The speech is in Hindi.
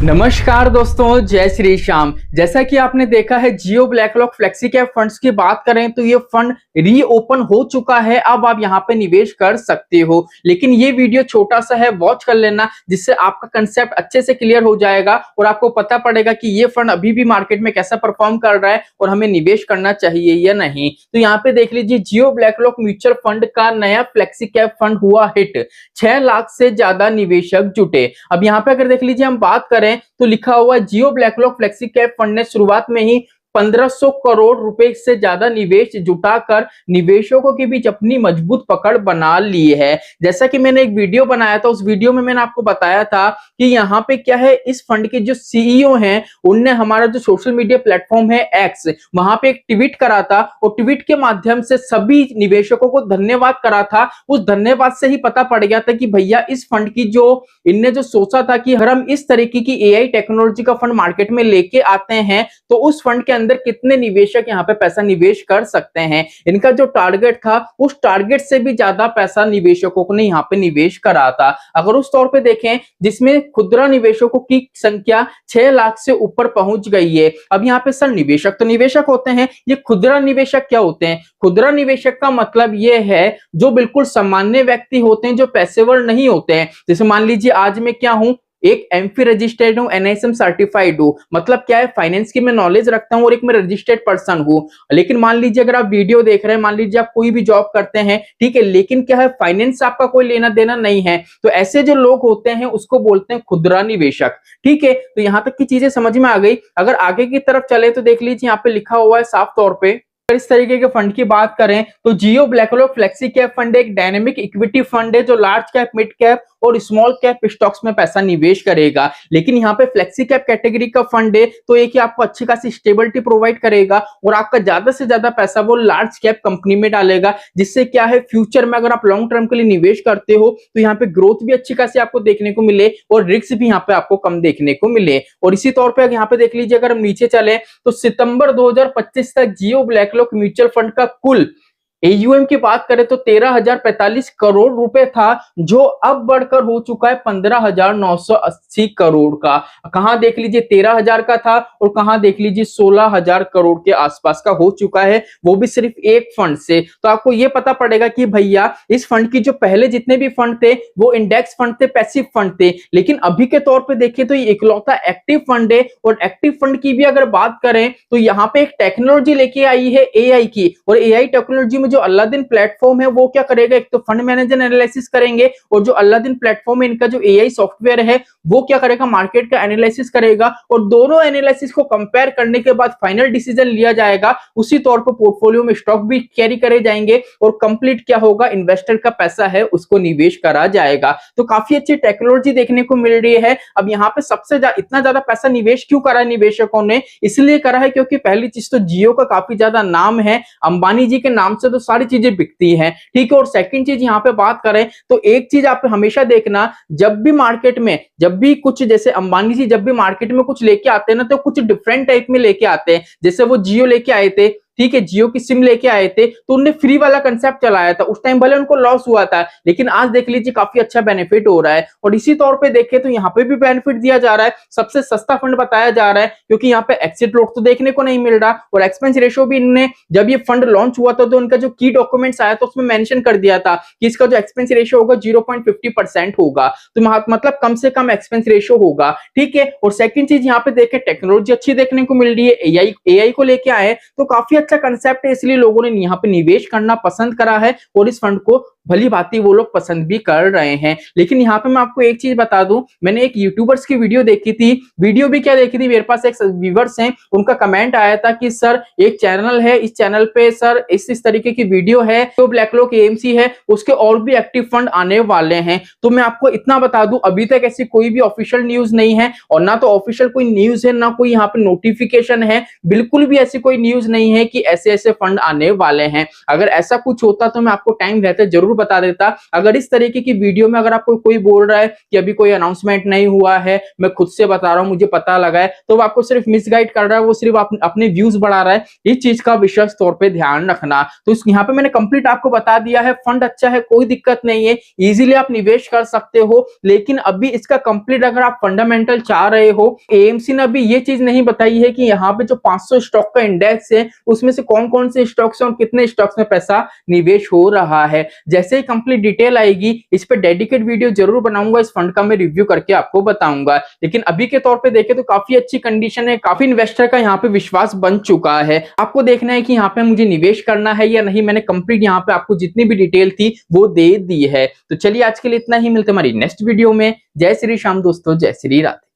नमस्कार दोस्तों, जय श्री श्याम। जैसा कि आपने देखा है जियो ब्लैकरॉक फ्लेक्सी कैप फंड्स की बात करें तो ये फंड रीओपन हो चुका है। अब आप यहाँ पे निवेश कर सकते हो, लेकिन ये वीडियो छोटा सा है, वॉच कर लेना, जिससे आपका कंसेप्ट अच्छे से क्लियर हो जाएगा और आपको पता पड़ेगा कि ये फंड अभी भी मार्केट में कैसा परफॉर्म कर रहा है और हमें निवेश करना चाहिए या नहीं। तो यहाँ पे देख लीजिए, जियो ब्लैकरॉक म्यूचुअल फंड का नया फ्लेक्सी कैप फंड हुआ हिट। 6 लाख से ज्यादा निवेशक जुटे। अब यहाँ पे अगर देख लीजिए हम बात करें तो लिखा हुआ है जियो ब्लैकरॉक फ्लेक्सी कैप फंड ने शुरुआत में ही 1500 करोड़ रुपए से ज्यादा निवेश जुटाकर निवेशकों के बीच अपनी मजबूत पकड़ बना ली है। जैसा कि मैंने एक वीडियो बनाया था, उस वीडियो में मैंने आपको बताया था कि यहाँ पे क्या है, इस फंड के जो सीईओ हैं उनने हमारा जो सोशल मीडिया प्लेटफॉर्म है एक्स, वहां पे एक ट्वीट करा था और ट्वीट के माध्यम से सभी निवेशकों को धन्यवाद करा था। उस धन्यवाद से ही पता पड़ गया था कि भैया इस फंड की जो इनने जो सोचा था कि अगर हम इस तरीके की एआई टेक्नोलॉजी का फंड मार्केट में लेके आते हैं तो उस फंड के अंदर कितने निवेशक यहाँ पे पैसा निवेश कर सकते हैं। इनका जो टारगेट था उस टारगेट से भी ज्यादा पैसा निवेशकों ने यहाँ पे निवेश करा था। अगर उस तौर पे देखें जिसमें खुदरा निवेशकों की संख्या 6 लाख से ऊपर पहुंच गई है। अब यहाँ पे सर निवेशक तो निवेशक होते हैं, ये खुदरा निवेशक क्या होते हैं? खुदरा निवेशक का मतलब ये है जो बिल्कुल सामान्य व्यक्ति होते हैं, जो पैसेवर नहीं होते हैं। जैसे मान लीजिए आज मैं क्या हूं, एक एमफी रजिस्टर्ड हूं, एनआईएसएम सर्टिफाइड हूं, मतलब क्या है, फाइनेंस की मैं नॉलेज रखता हूं और एक मैं रजिस्टर्ड पर्सन हूं। लेकिन मान लीजिए अगर आप वीडियो देख रहे हैं, मान लीजिए आप कोई भी जॉब करते हैं, ठीक है, लेकिन क्या है, फाइनेंस आपका कोई लेना देना नहीं है, तो ऐसे जो लोग होते हैं उसको बोलते हैं खुदरा निवेशक। ठीक है, तो यहां तक की चीजें समझ में आ गई। अगर आगे की तरफ चले तो देख लीजिए यहाँ पे लिखा हुआ है साफ तौर पे, इस तरीके के फंड की बात करें तो जियो ब्लैकरॉक फ्लेक्सी कैप फंड एक डायनेमिक इक्विटी फंड है जो लार्ज कैप, मिड कैप और स्मॉल कैप स्टॉक्स में पैसा निवेश करेगा। लेकिन यहाँ पे फ्लेक्सी कैप कैटेगरी का फंड है तो एक ही आपको अच्छी खासी स्टेबिलिटी प्रोवाइड करेगा और आपका ज्यादा से ज्यादा पैसा वो लार्ज कैप कंपनी में डालेगा, जिससे क्या है, फ्यूचर में अगर आप लॉन्ग टर्म के लिए निवेश करते हो तो यहाँ पे ग्रोथ भी अच्छी खासी आपको देखने को मिले और रिस्क भी यहाँ पे आपको कम देखने को मिले। और इसी तौर पर यहाँ पे देख लीजिए, अगर हम नीचे चले तो सितंबर 2025 तक जियो ब्लैकरॉक म्यूचुअल फंड का कुल एयूएम की बात करें तो 13,045 करोड़ रुपए था, जो अब बढ़कर हो चुका है 15,980 करोड़ का। कहां देख लीजिए 13,000 का था और कहां देख लीजिए 16,000 करोड़ के आसपास का हो चुका है, वो भी सिर्फ एक फंड से। तो आपको ये पता पड़ेगा कि भैया इस फंड की जो पहले जितने भी फंड थे वो इंडेक्स फंड थे, पैसिव फंड थे, लेकिन अभी के तौर पर देखिए तो ये इकलौता एक्टिव फंड है। और एक्टिव फंड की भी अगर बात करें तो यहाँ पे एक टेक्नोलॉजी लेके आई है एआई की, और एआई टेक्नोलॉजी में जो अलादीन प्लेटफॉर्म है वो क्या करेगा, एक तो फंड मैनेजर एनालिसिस करेंगे और जो अलादीन प्लेटफॉर्म है इनका जो एआई सॉफ्टवेयर है वो क्या करेगा, मार्केट का एनालिसिस करेगा और दोनों एनालिसिस को कंपेयर करने के बाद फाइनल डिसीजन लिया जाएगा। उसी तौर पर पोर्टफोलियो में स्टॉक भी कैरी करे जाएंगे और कंप्लीट क्या होगा, इन्वेस्टर का पैसा है उसको निवेश करा जाएगा। तो काफी अच्छी टेक्नोलॉजी देखने को मिल रही है। अब यहाँ पे सबसे इतना ज्यादा पैसा निवेश क्यों करा निवेशकों ने? इसलिए करा है क्योंकि पहली चीज तो जियो का काफी ज्यादा नाम है, अंबानी जी के नाम से तो सारी चीजें बिकती हैं, ठीक है। और सेकंड चीज यहाँ पे बात करें तो एक चीज आप हमेशा देखना, जब भी मार्केट में जब भी कुछ, जैसे अंबानी जी जब भी मार्केट में कुछ लेके आते हैं ना तो कुछ डिफरेंट टाइप में लेके आते हैं। जैसे वो जियो लेके आए थे, ठीक है, जियो की सिम लेके आए थे तो उन्होंने फ्री वाला कंसेप्ट चलाया था, उस टाइम भले उनको लॉस हुआ था, लेकिन आज देख लीजिए काफी अच्छा बेनिफिट हो रहा है। और इसी तौर पे देखें तो यहाँ पे भी बेनिफिट दिया जा रहा है, सबसे सस्ता फंड बताया जा रहा है क्योंकि यहाँ पे एक्सिट लोड तो देखने को नहीं मिल रहा। और एक्सपेंस रेशियो भी इनने, जब ये फंड लॉन्च हुआ था तो उनका जो की डॉक्यूमेंट्स आया था उसमें मेंशन कर दिया था कि इसका जो एक्सपेंस रेशियो होगा 0.50% होगा, तो मतलब कम से कम एक्सपेंस रेशियो होगा, ठीक है। और सेकंड चीज यहाँ पे देखें, टेक्नोलॉजी अच्छी देखने को मिल रही है, एआई को लेके आए तो काफी अच्छा कंसेप्ट है, इसलिए लोगों ने यहाँ पे निवेश करना पसंद करा है और इस फंड को भली भांति वो लोग पसंद भी कर रहे हैं। लेकिन यहाँ पे मैं आपको एक चीज बता दूं, मैंने एक यूट्यूबर्स की वीडियो देखी थी, वीडियो भी क्या देखी थी, मेरे पास एक व्यूअर्स हैं, उनका कमेंट आया था कि सर एक चैनल है, इस चैनल पे सर इस तरीके की वीडियो है, तो ब्लैकरॉक एएमसी है उसके और भी एक्टिव फंड आने वाले हैं। तो मैं आपको इतना बता दूं, अभी तक ऐसी कोई भी ऑफिशियल न्यूज नहीं है और ना तो ऑफिशियल कोई न्यूज है, ना कोई यहाँ पे नोटिफिकेशन है, बिल्कुल भी ऐसी कोई न्यूज नहीं है कि ऐसे ऐसे फंड आने वाले हैं। अगर ऐसा कुछ होता तो मैं आपको टाइम रहते जरूर बता देता। अगर इस तरीके की वीडियो में अगर आपको कोई बोल रहा है कि अभी कोई अनाउंसमेंट नहीं हुआ है, मैं खुद से बता रहा हूं, मुझे पता लगा है, तो वो आपको सिर्फ मिसगाइड कर रहा है, वो सिर्फ अपने व्यूज बढ़ा रहा है। इस चीज का विशेष तौर पे ध्यान रखना। तो यहाँ पे मैंने कंप्लीट आपको बता दिया है। फंड अच्छा है, कोई दिक्कत नहीं है, इजीली आप निवेश कर सकते हो। लेकिन अभी इसका कंप्लीट अगर आप फंडामेंटल चाह रहे हो, एएमसी ने अभी ये चीज नहीं बताई है कि यहाँ पे जो 500 स्टॉक का इंडेक्स है उसमें से कौन कौन से स्टॉक्स हैं और कितने स्टॉक्स में पैसा निवेश हो रहा है। जैसे ही कंप्लीट डिटेल आएगी इस पे डेडिकेट वीडियो जरूर बनाऊंगा, इस फंड का मैं रिव्यू करके आपको बताऊंगा। लेकिन अभी के तौर पे देखें तो काफी अच्छी कंडीशन है, काफी इन्वेस्टर का यहाँ पे विश्वास बन चुका है। आपको देखना है कि यहाँ पे मुझे निवेश करना है या नहीं। मैंने कंप्लीट यहाँ पे आपको जितनी भी डिटेल थी वो दे दी है। तो चलिए आज के लिए इतना ही, मिलते हमारी नेक्स्ट वीडियो में। जय श्री श्याम दोस्तों, जय श्री राधे।